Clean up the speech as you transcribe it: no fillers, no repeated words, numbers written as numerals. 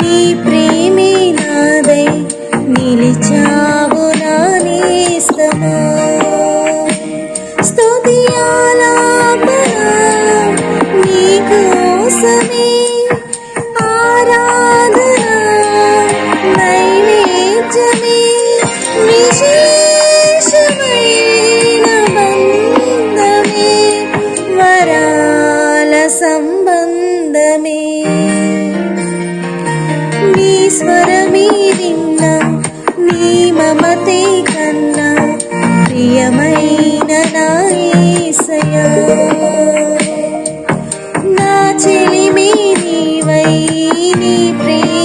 నీ ప్రేమే నాదై నిలిచావు నా నేస్తమా. స్తుతి ఆలాపన నీకోసమే, ఆరాధన నైవేద్యమే, విశేషమైన బంధమే, వరాల సంబంధమే. నీ స్వరమే విన్నా, నీ మమతే